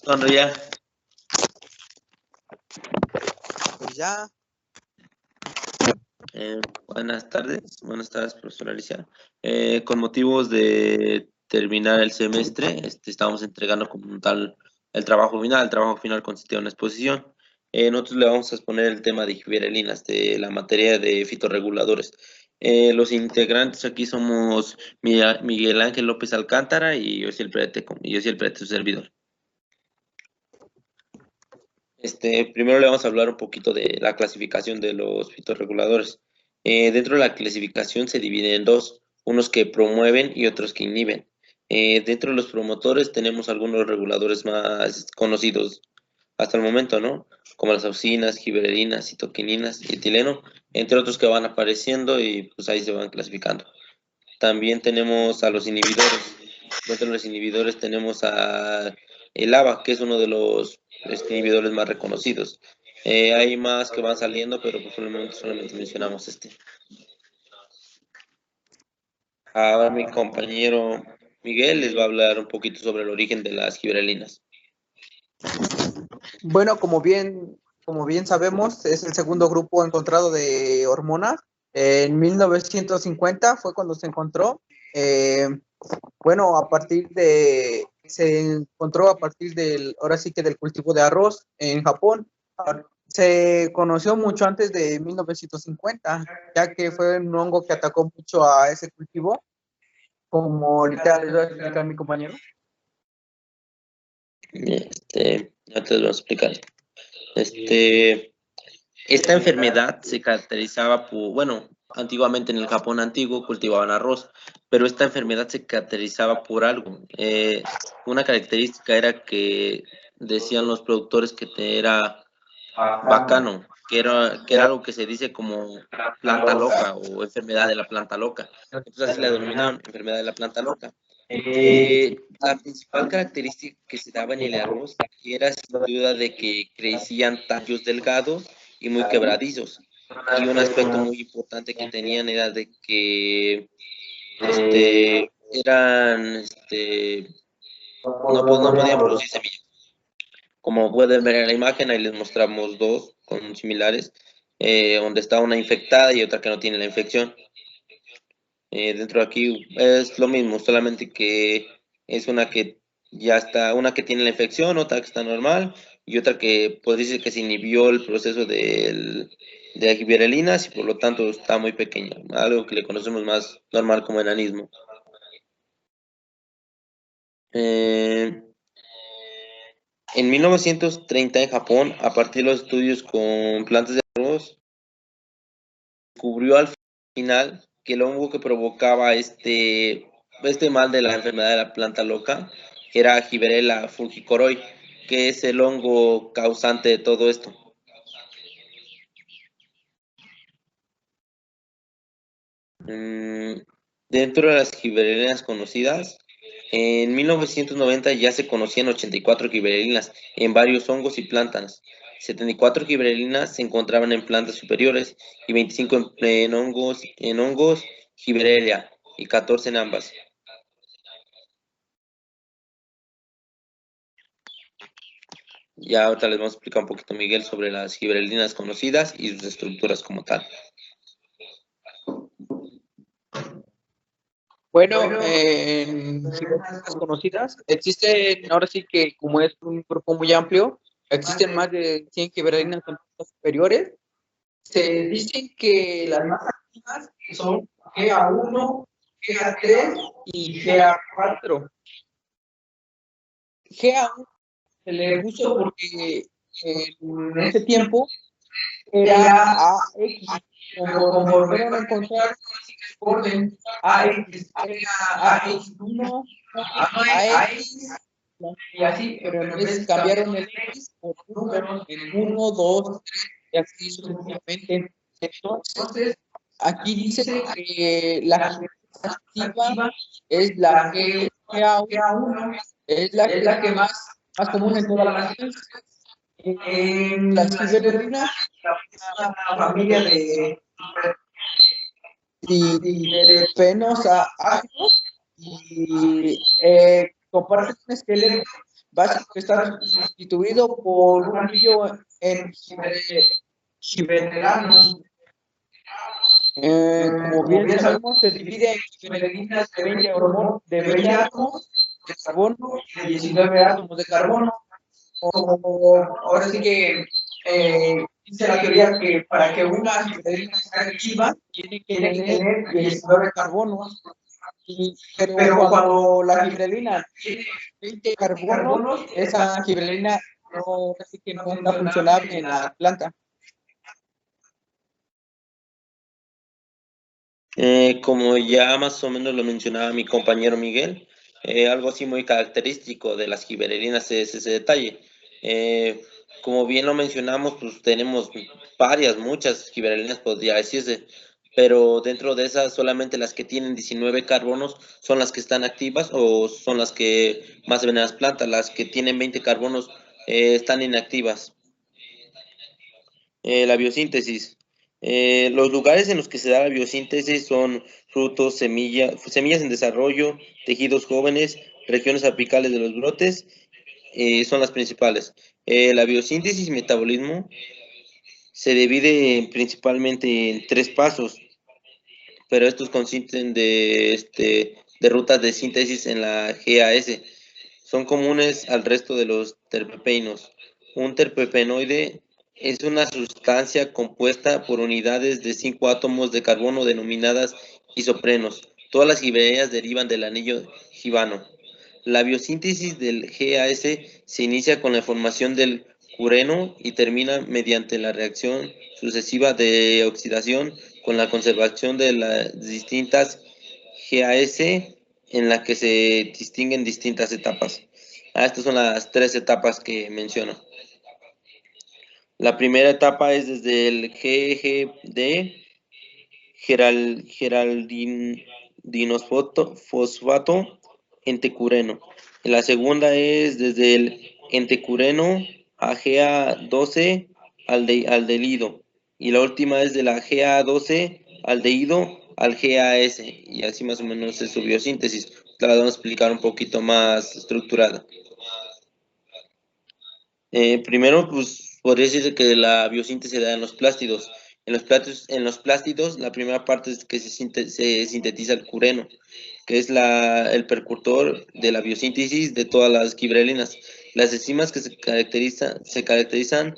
Cuando ya. Pues ya. Buenas tardes, profesora Alicia. Con motivos de terminar el semestre, estamos entregando como tal el trabajo final. El trabajo final consistía en una exposición. Nosotros le vamos a exponer el tema de gibberelinas, de la materia de fitorreguladores. Los integrantes aquí somos Miguel Ángel López Alcántara y yo soy el Prete, su servidor. Primero le vamos a hablar un poquito de la clasificación de los fitorreguladores. Dentro de la clasificación se divide en dos, unos que promueven y otros que inhiben. Dentro de los promotores tenemos algunos reguladores más conocidos hasta el momento, ¿no? Como las auxinas, gibberelinas, citoquininas y etileno, entre otros que van apareciendo y pues ahí se van clasificando. También tenemos a los inhibidores. Dentro de los inhibidores tenemos a el ABA, que es uno de los inhibidores más reconocidos. Hay más que van saliendo, pero por el momento solamente mencionamos este. Ahora mi compañero Miguel les va a hablar un poquito sobre el origen de las gibberelinas. Bueno, como bien sabemos, es el segundo grupo encontrado de hormonas. En 1950 fue cuando se encontró. Se encontró a partir del cultivo de arroz en Japón. Se conoció mucho antes de 1950, ya que fue un hongo que atacó mucho a ese cultivo, como ahorita les voy a explicar mi compañero. Ya te lo voy a explicar. Esta enfermedad se caracterizaba por, bueno, antiguamente en el Japón antiguo cultivaban arroz, pero esta enfermedad se caracterizaba por algo. Una característica era que decían los productores que era bacano, que era algo que se dice como planta loca o enfermedad de la planta loca. Entonces así la denominaron, enfermedad de la planta loca. La principal característica que se daba en el arroz era sin duda de que crecían tallos delgados y muy quebradizos. Y un aspecto muy importante que tenían era de que no podían producir semillas. Como pueden ver en la imagen, ahí les mostramos dos con similares, donde está una infectada y otra que no tiene la infección. Dentro de aquí es lo mismo, solamente que es una que ya está, una que tiene la infección, otra que está normal y otra que pues dice que se inhibió el proceso de gibberelinas y por lo tanto está muy pequeña, algo que le conocemos más normal como enanismo. En 1930 en Japón, a partir de los estudios con plantas de arroz, descubrió al final que el hongo que provocaba este mal de la enfermedad de la planta loca era Gibberella fulgicoroi, que es el hongo causante de todo esto. Dentro de las gibberelinas conocidas, en 1990 ya se conocían 84 gibberelinas en varios hongos y plantas. 74 gibberelinas se encontraban en plantas superiores y 25 en hongos Gibberella y 14 en ambas. Ya ahorita les vamos a explicar un poquito, Miguel, sobre las gibberelinas conocidas y sus estructuras como tal. Bueno, en gibberelinas conocidas existen, ahora sí que como es un grupo muy amplio, existen más de 100 gibberelinas en plantas superiores. Se dicen que las más activas son GA1, GA3 y GA4. GA1 se le puso porque en ese tiempo era AX. Conforme fueron a encontrar orden AX, AX1, AX, y así, pero en vez cambiaron el X por números en 1, 2, 3 y así sucesivamente. Entonces, aquí dice que la activa es la GA1, es la que más común en todas las especies. En las gibberelinas, una familia de terpenos ácidos y comparten un esqueleto básico que está sustituido por un anillo en giberelanos. Como bien sabemos, se divide en giberelinas de 20 átomos de carbono y de 19 átomos de carbono. Ahora sí que dice la teoría que para que una giberelina sea activa tiene que tener 19 carbonos. Pero cuando la giberelina tiene 20 carbonos, esa giberelina no, así que no está funcionable en la planta. Como ya más o menos lo mencionaba mi compañero Miguel, algo así muy característico de las giberelinas es ese detalle. Como bien lo mencionamos, pues tenemos muchas giberelinas, podría decirse, pero dentro de esas solamente las que tienen 19 carbonos son las que están activas o son las que más ven en las plantas. Las que tienen 20 carbonos están inactivas. La biosíntesis. Los lugares en los que se da la biosíntesis son frutos, semillas en desarrollo, tejidos jóvenes, regiones apicales de los brotes, son las principales. La biosíntesis y metabolismo se divide principalmente en tres pasos, pero estos consisten de rutas de síntesis en la GAS. Son comunes al resto de los terpenos. Un terpenoide es una sustancia compuesta por unidades de 5 átomos de carbono denominadas isoprenos. Todas las gibereas derivan del anillo gibano. La biosíntesis del GAS se inicia con la formación del cureno y termina mediante la reacción sucesiva de oxidación con la conservación de las distintas GAS en la que se distinguen distintas etapas. Estas son las tres etapas que menciono. La primera etapa es desde el GGD, geraldinosfosfato entecureno. La segunda es desde el entecureno a GA12 aldehído. Y la última es de la GA12 aldehído al GAS. Y así más o menos es su biosíntesis. La vamos a explicar un poquito más estructurada. Primero, pues podría decirse que la biosíntesis se da en los plástidos. En los plástidos, la primera parte es que se sintetiza el cureno, que es el precursor de la biosíntesis de todas las giberelinas. Las enzimas que se caracterizan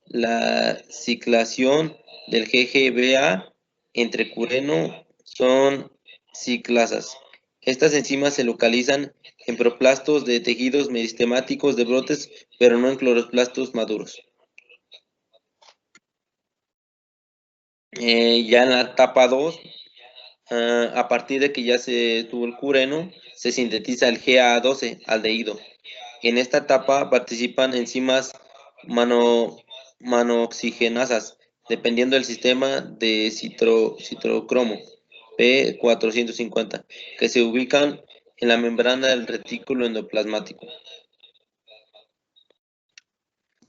la ciclación del GGBA entre cureno son ciclasas. Estas enzimas se localizan en proplastos de tejidos meristemáticos de brotes, pero no en cloroplastos maduros. Ya en la etapa 2, a partir de que ya se tuvo el cureno, se sintetiza el GA12 aldehído. En esta etapa participan enzimas manooxigenasas, dependiendo del sistema de citrocromo P450, que se ubican en la membrana del retículo endoplasmático.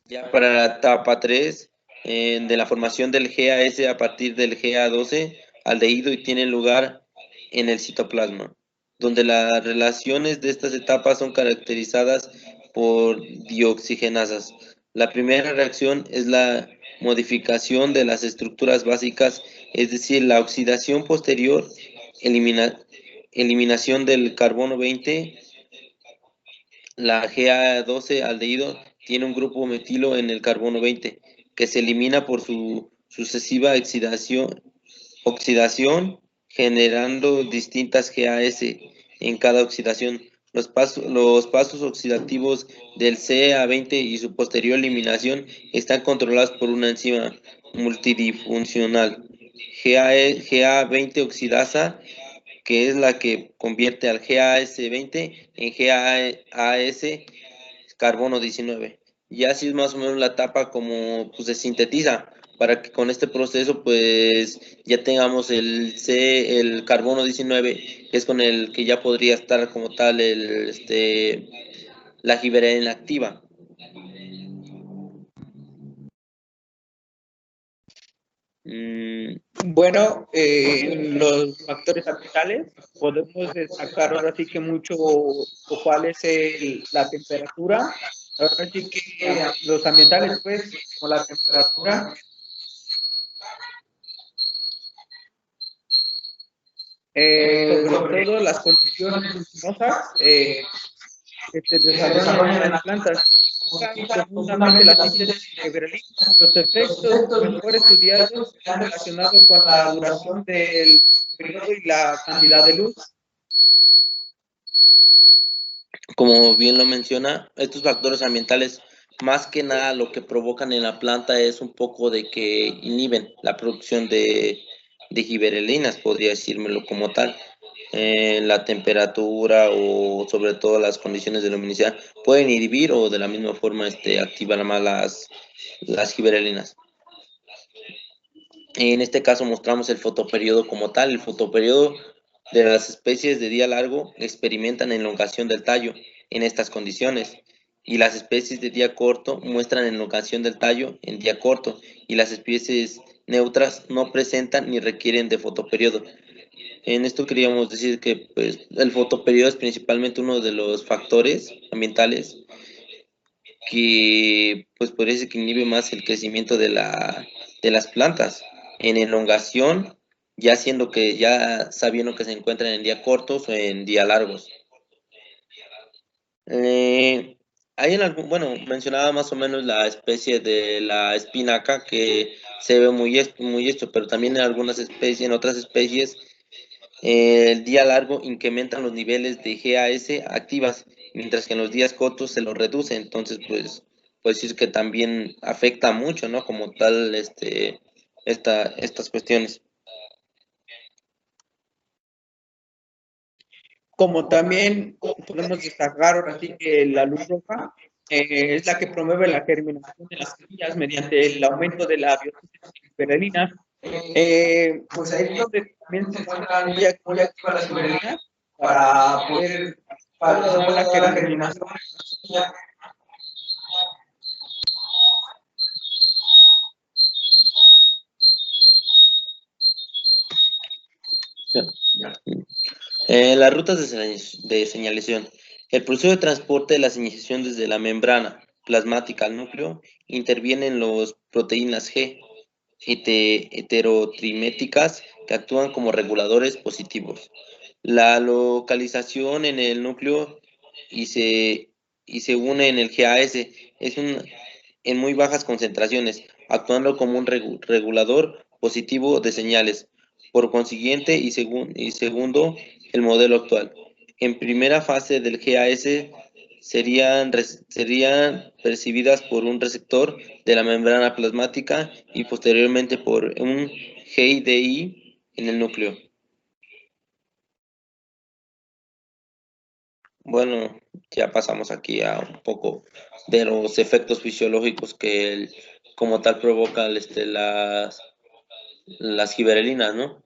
Ya para la etapa 3, de la formación del GAS a partir del GA12 aldehído y tiene lugar en el citoplasma, donde las relaciones de estas etapas son caracterizadas por dioxigenasas. La primera reacción es la modificación de las estructuras básicas, es decir, la oxidación posterior, eliminación del carbono 20. La GA12 aldehído tiene un grupo metilo en el carbono 20, que se elimina por su sucesiva oxidación generando distintas GAS en cada oxidación. Los pasos oxidativos del CA20 y su posterior eliminación están controlados por una enzima multidifuncional, GA20 oxidasa, que es la que convierte al GAS20 en GAS carbono 19. Y así es más o menos la etapa como pues, se sintetiza para que con este proceso pues ya tengamos el carbono 19, que es con el que ya podría estar como tal la giberelina activa. Bueno, en los factores ambientales podemos destacar ahora sí que mucho cuál es la temperatura. Ahora sí que los ambientales, pues, como la temperatura, sobre todo las condiciones luminosas que se desarrollan en las plantas, profundamente la síntesis de Berlín. Los efectos mejor estudiados están relacionados con la duración del periodo y la cantidad de luz. Como bien lo menciona, estos factores ambientales, más que nada lo que provocan en la planta es un poco de que inhiben la producción de giberelinas, podría decírmelo como tal. La temperatura o sobre todo las condiciones de luminosidad pueden inhibir o de la misma forma activar más las giberelinas. En este caso mostramos el fotoperiodo como tal. El fotoperiodo de las especies de día largo experimentan elongación del tallo en estas condiciones, y las especies de día corto muestran elongación del tallo en día corto, y las especies neutras no presentan ni requieren de fotoperiodo. En esto queríamos decir que pues, el fotoperiodo es principalmente uno de los factores ambientales que pues parece que inhibe más el crecimiento de las plantas en elongación, ya siendo que ya sabiendo que se encuentran en día cortos o en día largos. Hay en algún, bueno, mencionaba más o menos la especie de la espinaca que se ve muy esto, pero también en algunas especies, en otras especies, el día largo incrementan los niveles de GAS activas, mientras que en los días cortos se los reduce. Entonces, pues decir que también afecta mucho, ¿no? Como tal, estas cuestiones. Como también podemos destacar ahora sí que la luz roja es la que promueve la germinación de las semillas mediante el aumento de la biosíntesis giberelina. Pues ahí es donde también se encuentra muy activa la giberelina para poder participar en la germinación. Las rutas de señalización. El proceso de transporte de la señalización desde la membrana plasmática al núcleo interviene en las proteínas G heterotriméticas que actúan como reguladores positivos. La localización en el núcleo y se une en el GAS en muy bajas concentraciones, actuando como un regulador positivo de señales. Por consiguiente, y segundo, el modelo actual. En primera fase del GAS serían percibidas por un receptor de la membrana plasmática y posteriormente por un GIDI en el núcleo. Bueno, ya pasamos aquí a un poco de los efectos fisiológicos que como tal provoca las giberelinas, ¿no?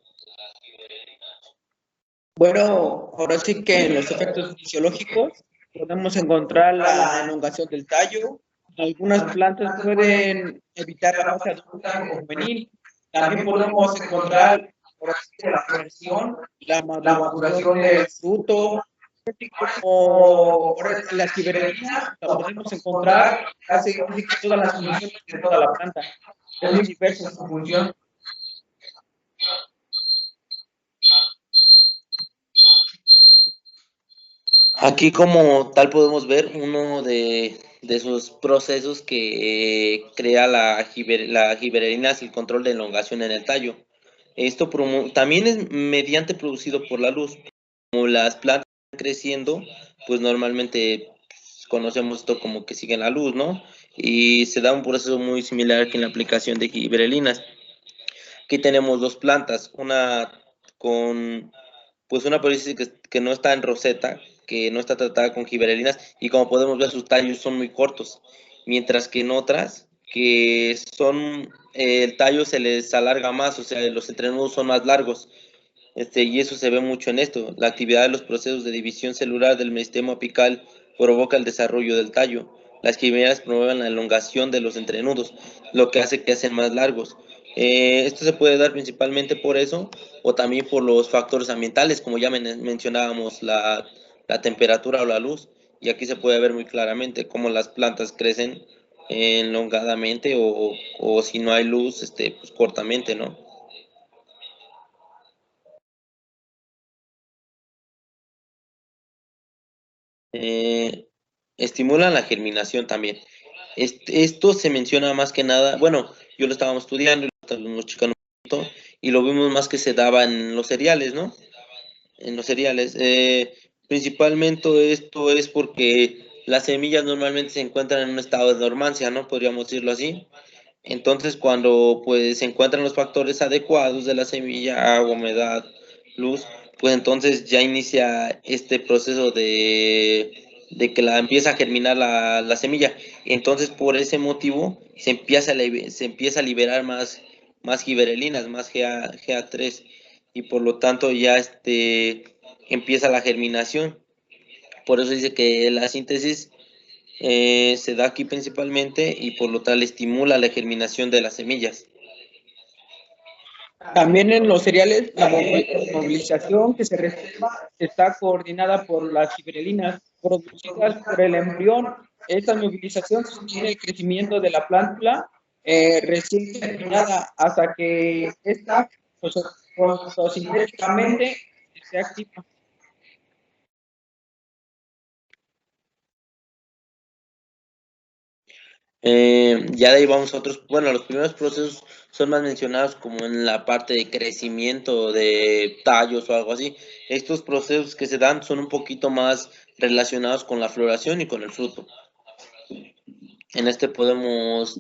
Bueno, ahora sí que en los efectos fisiológicos podemos encontrar la elongación del tallo. Algunas plantas pueden evitar la fase adulta o juvenil. También podemos encontrar ahora sí que la floración, la maduración del fruto, como las giberelinas, la podemos encontrar casi todas las funciones de toda la planta. Es muy diversa su función. Aquí como tal podemos ver uno de esos procesos que crea la giberelina es el control de elongación en el tallo. Esto también es mediante producido por la luz. Como las plantas están creciendo, pues normalmente conocemos esto como que siguen la luz, ¿no? Y se da un proceso muy similar que en la aplicación de giberelinas. Aquí tenemos dos plantas, una con, pues una parece que no está en roseta, que no está tratada con giberelinas, y como podemos ver sus tallos son muy cortos, mientras que en otras que son, el tallo se les alarga más, o sea, los entrenudos son más largos, y eso se ve mucho en esto. La actividad de los procesos de división celular del meristemo apical provoca el desarrollo del tallo. Las quimias promueven la elongación de los entrenudos, lo que hace que sean más largos. Esto se puede dar principalmente por eso o también por los factores ambientales, como ya mencionábamos, la temperatura o la luz. Y aquí se puede ver muy claramente cómo las plantas crecen elongadamente o si no hay luz, pues cortamente, ¿no? Eh, Estimulan la germinación también. Esto se menciona más que nada, bueno, yo lo estábamos estudiando, lo estábamos checando un poquito, y lo vimos más que se daba en los cereales, ¿no? En los cereales. Principalmente esto es porque las semillas normalmente se encuentran en un estado de dormancia, ¿no? Podríamos decirlo así. Entonces, cuando pues se encuentran los factores adecuados de la semilla, agua, humedad, luz, pues entonces ya inicia este proceso de que la empieza a germinar la semilla. Y entonces, por ese motivo, se empieza a liberar más giberelinas, más GA3, y por lo tanto ya empieza la germinación. Por eso dice que la síntesis se da aquí principalmente y por lo tal estimula la germinación de las semillas. También en los cereales, la movilización que se reserva está coordinada por las giberelinas producidas por el embrión. Esta movilización sostiene el crecimiento de la plántula recién germinada hasta que esta fotosintéticamente se activa. Ya de ahí vamos a otros, bueno, los primeros procesos son más mencionados como en la parte de crecimiento de tallos o algo así. Estos procesos que se dan son un poquito más relacionados con la floración y con el fruto. En este podemos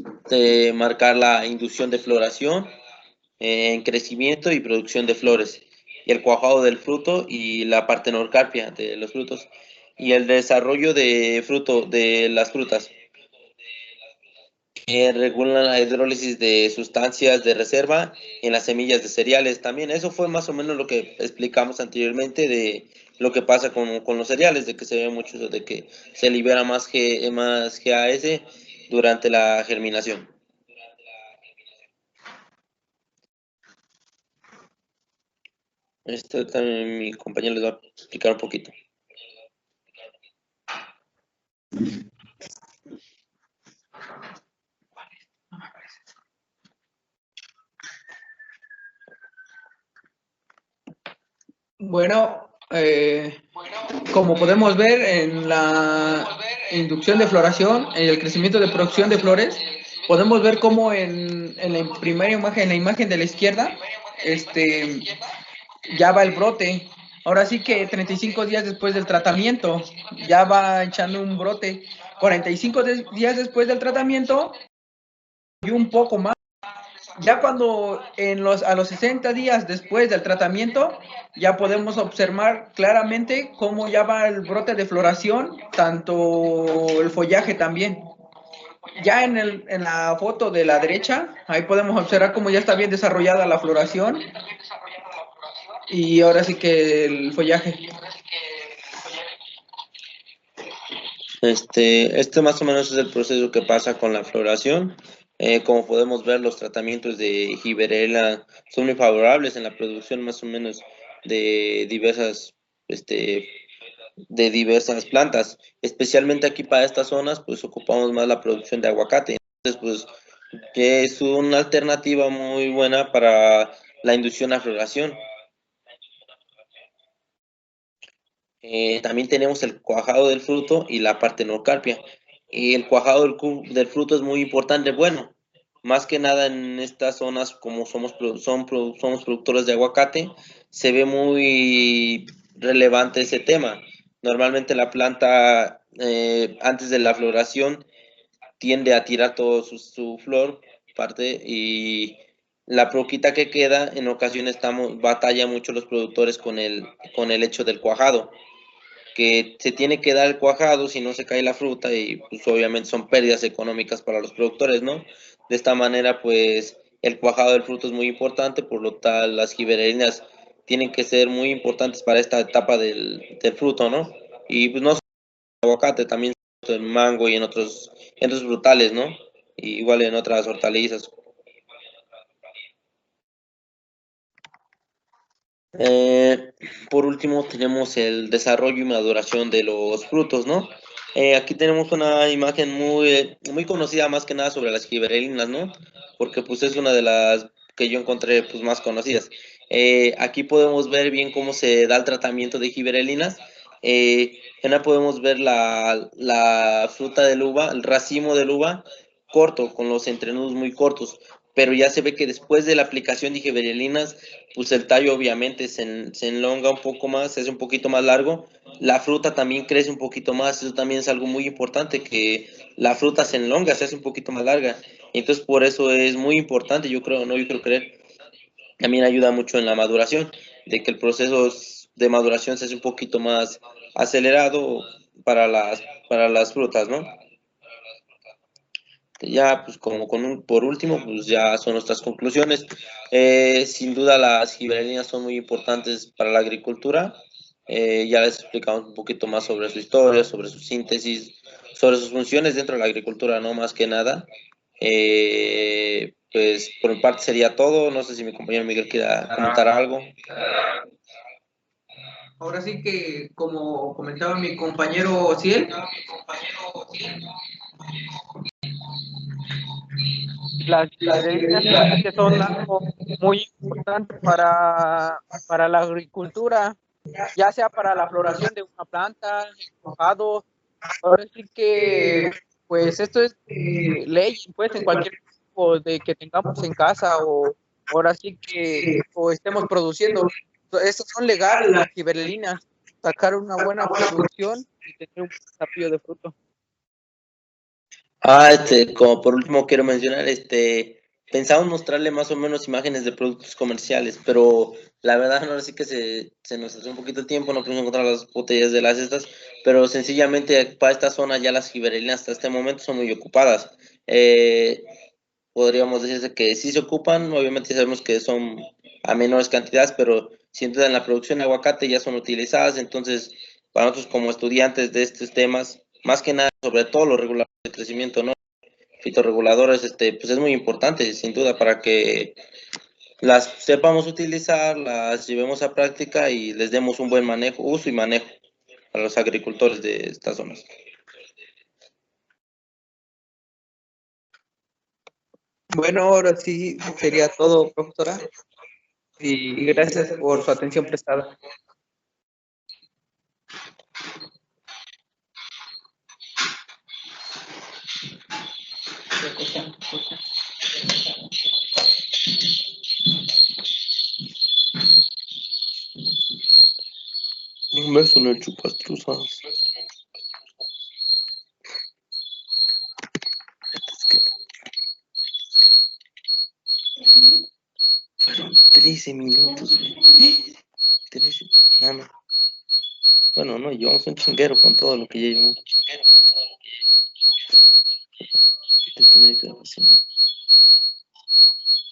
marcar la inducción de floración, en crecimiento y producción de flores, y el cuajado del fruto y la partenorcarpia de los frutos, y el desarrollo de fruto de las frutas. Regulan la hidrólisis de sustancias de reserva en las semillas de cereales también. Eso fue más o menos lo que explicamos anteriormente de lo que pasa con los cereales, de que se ve mucho eso, de que se libera más GAS durante la germinación. Esto también mi compañero les va a explicar un poquito. Bueno, como podemos ver en la inducción de floración, en el crecimiento de producción de flores, podemos ver cómo en la primera imagen, en la imagen de la izquierda, ya va el brote. Ahora sí que 35 días después del tratamiento, ya va echando un brote. 45 días después del tratamiento, y un poco más. Ya cuando a los 60 días después del tratamiento, ya podemos observar claramente cómo ya va el brote de floración, tanto el follaje también. Ya en la foto de la derecha, ahí podemos observar cómo ya está bien desarrollada la floración y ahora sí que el follaje. Este más o menos es el proceso que pasa con la floración. Como podemos ver, los tratamientos de Giberella son muy favorables en la producción más o menos de este, de diversas plantas. Especialmente aquí para estas zonas, pues ocupamos más la producción de aguacate. Entonces, pues, que es una alternativa muy buena para la inducción a floración. También tenemos el cuajado del fruto y la partenocarpia. Y el cuajado del fruto es muy importante. Bueno, más que nada en estas zonas, como somos productores de aguacate, se ve muy relevante ese tema. Normalmente la planta, antes de la floración, tiende a tirar todo su flor, parte, y la poquita que queda, en ocasiones batalla mucho los productores con el hecho del cuajado, que se tiene que dar el cuajado si no se cae la fruta y pues obviamente son pérdidas económicas para los productores, ¿no? De esta manera pues el cuajado del fruto es muy importante, por lo tal las giberelinas tienen que ser muy importantes para esta etapa del fruto, ¿no? Y pues no solo el aguacate, también el mango y en otros frutales, ¿no? Y igual en otras hortalizas. Por último, tenemos el desarrollo y maduración de los frutos, ¿no? Aquí tenemos una imagen muy conocida más que nada sobre las gibberelinas, ¿no? Porque pues es una de las que yo encontré pues más conocidas. Aquí podemos ver bien cómo se da el tratamiento de gibberelinas. En la podemos ver la fruta del uva, el racimo del uva corto, con los entrenudos muy cortos, pero ya se ve que después de la aplicación de gibberelinas pues el tallo obviamente se enlonga un poco más, se hace un poquito más largo, la fruta también crece un poquito más, eso también es algo muy importante, que la fruta se enlonga, se hace un poquito más larga, entonces por eso es muy importante, yo creo, no, yo creo creer, también ayuda mucho en la maduración, de que el proceso de maduración se hace un poquito más acelerado para las frutas, ¿no? Ya, pues como por último, pues ya son nuestras conclusiones. Sin duda las gibberelinas son muy importantes para la agricultura. Ya les explicamos un poquito más sobre su historia, sobre su síntesis, sobre sus funciones dentro de la agricultura, no más que nada. Pues por mi parte sería todo. No sé si mi compañero Miguel quiera comentar algo. Ahora sí que, como comentaba mi compañero Ciel, las gibberelinas realmente son algo muy importante para la agricultura, ya sea para la floración de una planta, el mojado. Ahora sí que, pues esto es ley, pues en cualquier tipo de que tengamos en casa o ahora sí que o estemos produciendo. Estos son legales, las gibberelinas, sacar una buena producción y tener un desarrollo de fruto. Como por último quiero mencionar, pensamos mostrarle más o menos imágenes de productos comerciales, pero la verdad ahora sí que se nos hace un poquito de tiempo, no podemos encontrar las botellas de las estas, pero sencillamente para esta zona ya las gibberelinas hasta este momento son muy ocupadas. Podríamos decirse que sí se ocupan, obviamente sabemos que son a menores cantidades, pero sin duda en la producción de aguacate ya son utilizadas, entonces para nosotros como estudiantes de estos temas, más que nada, sobre todo los reguladores de crecimiento, ¿no? Fitorreguladores, pues es muy importante, sin duda, para que las sepamos utilizar, las llevemos a práctica y les demos un buen manejo, uso y manejo a los agricultores de estas zonas. Bueno, ahora sí sería todo, profesora, y gracias por su atención prestada. Un beso en el chupastruzas. Fueron 13 minutos, güey. 13. Ah, no. Bueno, no, llevamos un chinguero con todo lo que ya llevamos. ¿Qué te tendré que hacer?